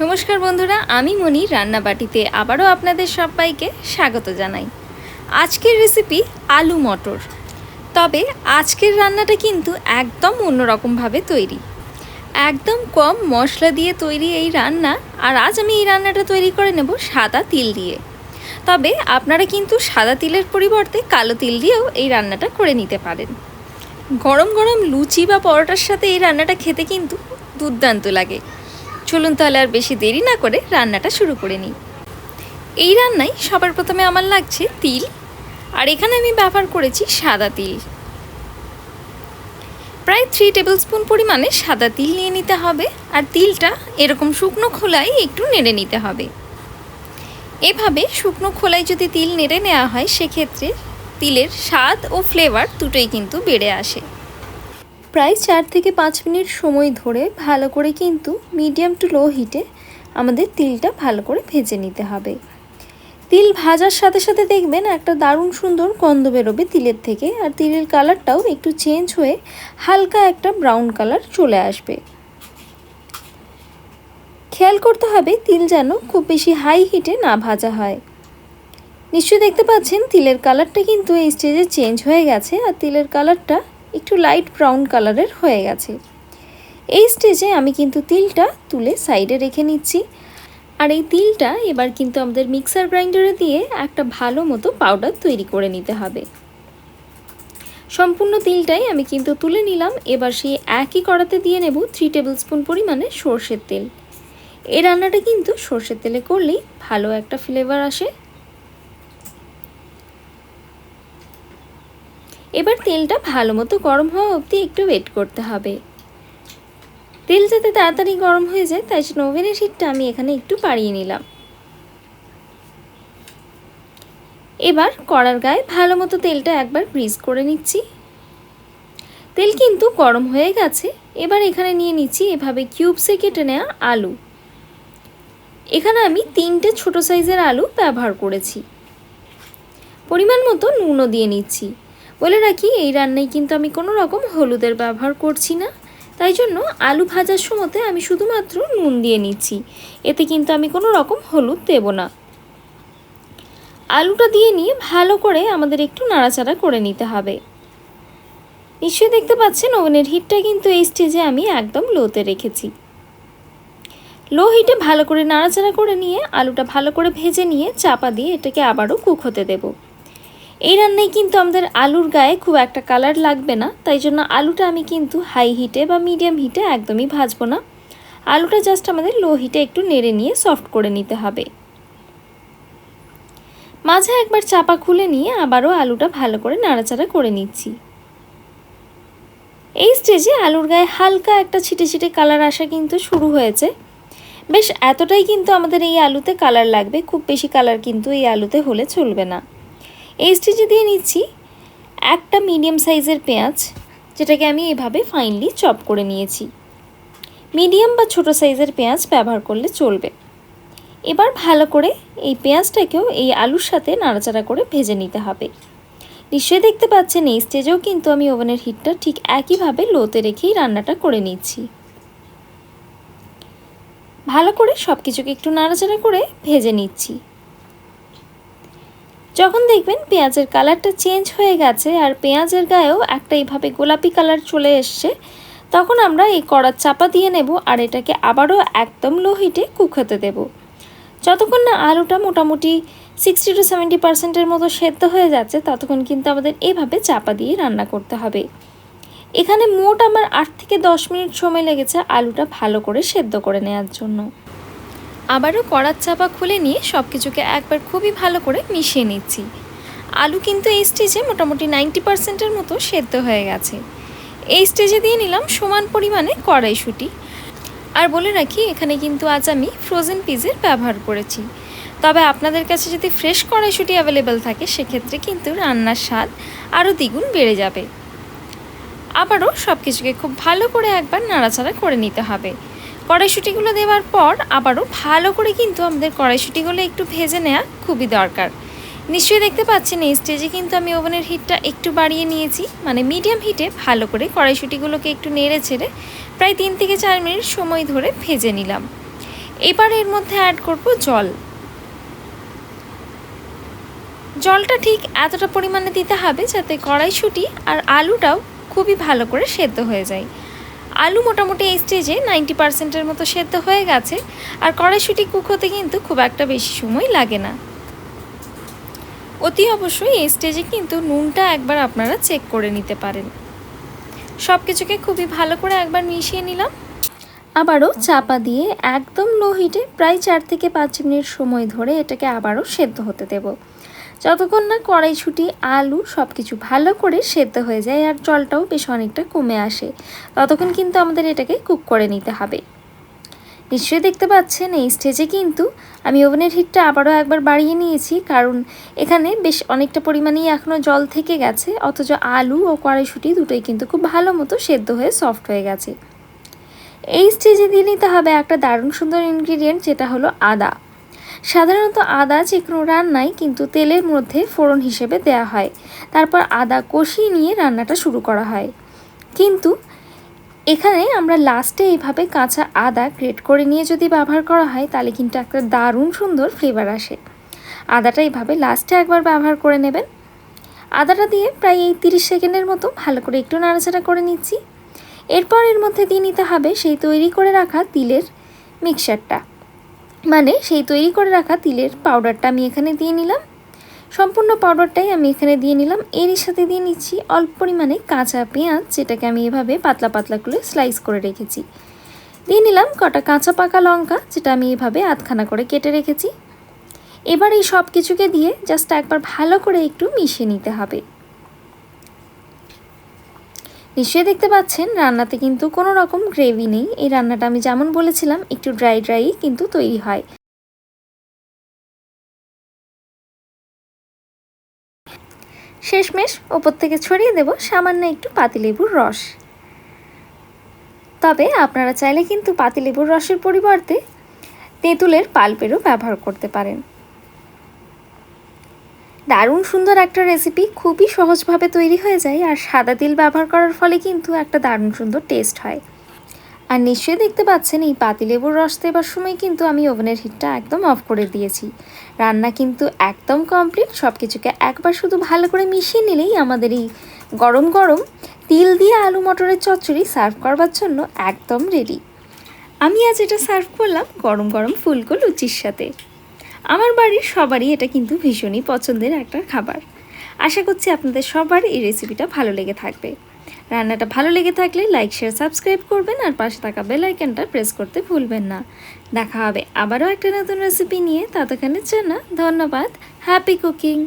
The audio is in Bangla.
নমস্কার বন্ধুরা, আমি মনি রান্নাবাটিতে আবারও আপনাদের সবাইকে স্বাগত জানাই। আজকের রেসিপি আলু মটর। তবে আজকের রান্নাটা কিন্তু একদম অন্যরকমভাবে তৈরি, একদম কম মশলা দিয়ে তৈরি এই রান্না। আর আজ আমি এই রান্নাটা তৈরি করে নেব সাদা তিল দিয়ে। তবে আপনারা কিন্তু সাদা তিলের পরিবর্তে কালো তিল দিয়েও এই রান্নাটা করে নিতে পারেন। গরম গরম লুচি বা পরোটার সাথে এই রান্নাটা খেতে কিন্তু দুর্দান্ত লাগে। চলুন তাহলে আর বেশি দেরি না করে রান্নাটা শুরু করে নিই। এই রান্নায় সবার প্রথমে আমার লাগছে তিল, আর এখানে আমি ব্যবহার করেছি সাদা তিল। প্রায় 3 টেবিলস্পুন পরিমাণে সাদা তিল নিয়ে নিতে হবে, আর তিলটা এরকম শুকনো খোলায় একটু নেড়ে নিতে হবে। এভাবে শুকনো খোলায় যদি তিল নেড়ে নেওয়া হয় সেক্ষেত্রে তিলের স্বাদ ও ফ্লেভার দুটোই কিন্তু বেড়ে আসে। প্রায় 4 থেকে 5 মিনিট সময় ধরে ভালো করে কিন্তু মিডিয়াম টু লো হিটে আমাদের তিলটা ভালো করে ভেজে নিতে হবে। তিল ভাজার সাথে সাথে দেখবেন একটা দারুণ সুন্দর গন্ধ বেরোবে তিলের থেকে, আর তিলের কালারটাও একটু চেঞ্জ হয়ে হালকা একটা ব্রাউন কালার চলে আসবে। খেয়াল করতে হবে তিল যেন খুব বেশি হাই হিটে না ভাজা হয়। নিশ্চয়ই দেখতে পাচ্ছেন তিলের কালারটা কিন্তু এই স্টেজে চেঞ্জ হয়ে গেছে, আর তিলের কালারটা একটু লাইট ব্রাউন কালারের হয়ে গেছে। এই স্টেজে আমি কিন্তু তিলটা তুলে সাইডে রেখে নিচ্ছি, আর এই তিলটা এবার কিন্তু আমাদের মিক্সার গ্রাইন্ডারে দিয়ে একটা ভালো মতো পাউডার তৈরি করে নিতে হবে। সম্পূর্ণ তিলটাই আমি কিন্তু তুলে নিলাম। এবার সেই একই কড়াতে দিয়ে নেব 3 টেবিলস্পুন পরিমাণে সর্ষের তেল। এই রান্নাটা কিন্তু সর্ষের তেলে করলেই ভালো একটা ফ্লেভার আসে। এবার তেলটা ভালো মতো গরম হওয়া অবধি একটু ওয়েট করতে হবে। তেল যাতে তাড়াতাড়ি গরম হয়ে যায় তাই জন্য ওভেনের হিটটা আমি এখানে একটু বাড়িয়ে নিলাম। এবার কড়ার গায়ে ভালো মতো তেলটা একবার গ্রিজ করে নিচ্ছি। তেল কিন্তু গরম হয়ে গেছে। এবার এখানে নিয়ে নিচ্ছি এভাবে কিউবসে কেটে নেওয়া আলু। এখানে আমি 3টে ছোট সাইজের আলু ব্যবহার করেছি। পরিমাণ মতো নুনও দিয়ে নিচ্ছি। বলে রাখি এই রান্নায় কিন্তু আমি কোনো রকম হলুদের ব্যবহার করছি না, তাই জন্য আলু ভাজার সময়তে আমি শুধুমাত্র নুন দিয়ে নিচ্ছি। এতে কিন্তু আমি কোনো রকম হলুদ দেব না। আলুটা দিয়ে নিয়ে ভালো করে আমাদের একটু নাড়াচাড়া করে নিতে হবে। নিশ্চয়ই দেখতে পাচ্ছেন ওভেনের হিটটা কিন্তু এই স্টেজে আমি একদম লোতে রেখেছি। লো হিটে ভালো করে নাড়াচাড়া করে নিয়ে আলুটা ভালো করে ভেজে নিয়ে চাপা দিয়ে এটাকে আবারও কুক হতে দেব। এই রান্নায় কিন্তু আমাদের আলুর গায়ে খুব একটা কালার লাগবে না, তাই জন্য আলুটা আমি কিন্তু হাই হিটে বা মিডিয়াম হিটে একদমই ভাজবো না। আলুটা জাস্ট আমাদের লো হিটে একটু নেড়ে নিয়ে সফট করে নিতে হবে। মাঝে একবার চাপা খুলে নিয়ে আবারও আলুটা ভালো করে নাড়াচাড়া করে নিচ্ছি। এই স্টেজে আলুর গায়ে হালকা একটা ছিটে ছিটে কালার আসা কিন্তু শুরু হয়েছে। বেশ এতটাই কিন্তু আমাদের এই আলুতে কালার লাগবে, খুব বেশি কালার কিন্তু এই আলুতে হলে চলবে না। এই স্টেজে দিয়ে নিচ্ছি একটা মিডিয়াম সাইজের পেঁয়াজ, যেটাকে আমি এভাবে ফাইনলি চপ করে নিয়েছি। মিডিয়াম বা ছোট সাইজের পেঁয়াজ ব্যবহার করলে চলবে। এবার ভালো করে এই পেঁয়াজটাকেও এই আলুর সাথে নাড়াচাড়া করে ভেজে নিতে হবে। নিশ্চয়ই দেখতে পাচ্ছেন এই স্টেজেও কিন্তু আমি ওভেনের হিটটা ঠিক একইভাবে লোতে রেখেই রান্নাটা করে নিচ্ছি। ভালো করে সব কিছুকে একটু নাড়াচাড়া করে ভেজে নিচ্ছি। যখন দেখবেন পেঁয়াজের কালারটা চেঞ্জ হয়ে গেছে আর পেঁয়াজের গায়েও একটা এইভাবে গোলাপি কালার চলে এসছে, তখন আমরা এই কড়ার চাপা দিয়ে নেব আর এটাকে আবারও একদম লো হিটে কুক হতে দেব। যতক্ষণ না আলুটা মোটামুটি 60 to 70% মতো সেদ্ধ হয়ে যাচ্ছে ততক্ষণ কিন্তু আমাদের এইভাবে চাপা দিয়ে রান্না করতে হবে। এখানে মোট আমার 8 থেকে 10 মিনিট সময় লেগেছে আলুটা ভালো করে সেদ্ধ করে নেওয়ার জন্য। আবারও কড়ার চাপা খুলে নিয়ে সব কিছুকে একবার খুবই ভালো করে মিশিয়ে নিচ্ছি। আলু কিন্তু এই স্টেজে মোটামুটি 90%-এর মতো সেদ্ধ হয়ে গেছে। এই স্টেজে দিয়ে নিলাম সমান পরিমাণে কড়াইশুঁটি। আর বলে রাখি এখানে কিন্তু আজ আমি ফ্রোজেন পিসের ব্যবহার করেছি। তবে আপনাদের কাছে যদি ফ্রেশ কড়াইশুঁটি অ্যাভেলেবেল থাকে সেক্ষেত্রে কিন্তু রান্নার স্বাদ আরও দ্বিগুণ বেড়ে যাবে। আবারও সব কিছুকে খুব ভালো করে একবার নাড়াচাড়া করে নিতে হবে। কড়াইশুঁটিগুলো দেওয়ার পর আবারও ভালো করে কিন্তু আমাদের কড়াইশুঁটিগুলো একটু ভেজে নেওয়া খুবই দরকার। নিশ্চয়ই দেখতে পাচ্ছেন এই স্টেজে কিন্তু আমি ওভেনের হিটটা একটু বাড়িয়ে নিয়েছি, মানে মিডিয়াম হিটে ভালো করে কড়াইশুঁটিগুলোকে একটু নেড়ে ছেড়ে প্রায় 3 থেকে 4 মিনিট সময় ধরে ভেজে নিলাম। এবার এর মধ্যে অ্যাড করব জল। জলটা ঠিক এতটা পরিমাণে দিতে হবে যাতে কড়াইশুঁটি আর আলুটাও খুবই ভালো করে সেদ্ধ হয়ে যায়। আলু মোটামুটি এই স্টেজে 90%-এর মতো সেদ্ধ হয়ে গেছে, আর কড়াইশুঁটি কুক হতে কিন্তু খুব একটা বেশি সময় লাগে না। অতি অবশ্যই এই স্টেজে কিন্তু নুনটা একবার আপনারা চেক করে নিতে পারেন। সব কিছুকে খুবই ভালো করে একবার মিশিয়ে নিলাম। আবারও চাপা দিয়ে একদম লো হিটে প্রায় 4 থেকে 5 মিনিট সময় ধরে এটাকে আবারও সেদ্ধ হতে দেব, যতক্ষণ না কড়াইশুঁটি আলু সব কিছু ভালো করে সেদ্ধ হয়ে যায় আর জলটাও বেশ অনেকটা কমে আসে। ততক্ষণ কিন্তু আমাদের এটাকে কুক করে নিতে হবে। নিশ্চয়ই দেখতে পাচ্ছেন এই স্টেজে কিন্তু আমি ওভেনের হিটটা আবারও একবার বাড়িয়ে নিয়েছি, কারণ এখানে বেশ অনেকটা পরিমাণেই এখনও জল থেকে গেছে, অথচ আলু ও কড়াইশুঁটি দুটোই কিন্তু খুব ভালো মতো সেদ্ধ হয়ে সফট হয়ে গেছে। এই স্টেজে দিয়ে নিতে হবে একটা দারুণ সুন্দর ইনগ্রিডিয়েন্ট, যেটা হলো আদা। সাধারণত আদা যে কোনো রান্নায় কিন্তু তেলের মধ্যে ফোড়ন হিসেবে দেয়া হয়, তারপর আদা কষিয়ে নিয়ে রান্নাটা শুরু করা হয়। কিন্তু এখানে আমরা লাস্টে এইভাবে কাঁচা আদা গ্রেট করে নিয়ে যদি ব্যবহার করা হয় তাহলে কিন্তু একটা দারুণ সুন্দর ফ্লেভার আসে। আদাটা এইভাবে লাস্টে একবার ব্যবহার করে নেবেন। আদাটা দিয়ে প্রায় এই 30 সেকেন্ডের মতো ভালো করে একটু নাড়াচাড়া করে নিচ্ছি। এরপর এর মধ্যে দিয়ে নিতে হবে সেই তৈরি করে রাখা তিলের মিক্সচারটা, মানে সেই তৈরি করে রাখা তিলের পাউডারটা আমি এখানে দিয়ে নিলাম। সম্পূর্ণ পাউডারটাই আমি এখানে দিয়ে নিলাম। এরই সাথে দিয়ে নিচ্ছি অল্প পরিমাণে কাঁচা পেঁয়াজ, যেটাকে আমি এভাবে পাতলা পাতলা করে স্লাইস করে রেখেছি। দিয়ে নিলাম কটা কাঁচা পাকা লঙ্কা, যেটা আমি এভাবে আধখানা করে কেটে রেখেছি। এবার এই সব কিছুকে দিয়ে জাস্ট একবার ভালো করে একটু মিশিয়ে নিতে হবে। নিশ্চয়ই দেখতে পাচ্ছেন রান্নাতে কিন্তু কোনো রকম গ্রেভি নেই। এই রান্নাটা আমি যেমন বলেছিলাম একটু ড্রাই ড্রাই কিন্তু তৈরি হয়। শেষমেশ ওপর থেকে ছড়িয়ে দেব সামান্য একটু পাতিলেবুর রস। তবে আপনারা চাইলে কিন্তু পাতিলেবুর রসের পরিবর্তে তেঁতুলের পাল্পেরও ব্যবহার করতে পারেন। দারুণ সুন্দর একটা রেসিপি, খুবই সহজভাবে তৈরি হয়ে যায়, আর সাদা তিল ব্যবহার করার ফলে কিন্তু একটা দারুণ সুন্দর টেস্ট হয়। আর নিশ্চয়ই দেখতে পাচ্ছেন এই পাতিলেবুর রস দেবার সময় কিন্তু আমি ওভেনের হিটটা একদম অফ করে দিয়েছি। রান্না কিন্তু একদম কমপ্লিট। সব কিছুকে একবার শুধু ভালো করে মিশিয়ে নিলেই আমাদের এই গরম গরম তিল দিয়ে আলু মটরের চচ্চড়ি সার্ভ করবার জন্য একদম রেডি। আমি আজ এটা সার্ভ করলাম গরম গরম ফুলকো লুচির সাথে। আমার বাড়ির সবারই এটা কিন্তু ভীষণই পছন্দের একটা খাবার। আশা করছি আপনাদের সবার এই রেসিপিটা ভালো লেগে থাকবে। রান্নাটা ভালো লেগে থাকলে লাইক শেয়ার সাবস্ক্রাইব করবেন, আর পাশে থাকা বেল আইকনটা প্রেস করতে ভুলবেন না। দেখা হবে আবারও একটা নতুন রেসিপি নিয়ে। ততক্ষণের জন্য ধন্যবাদ। Happy cooking.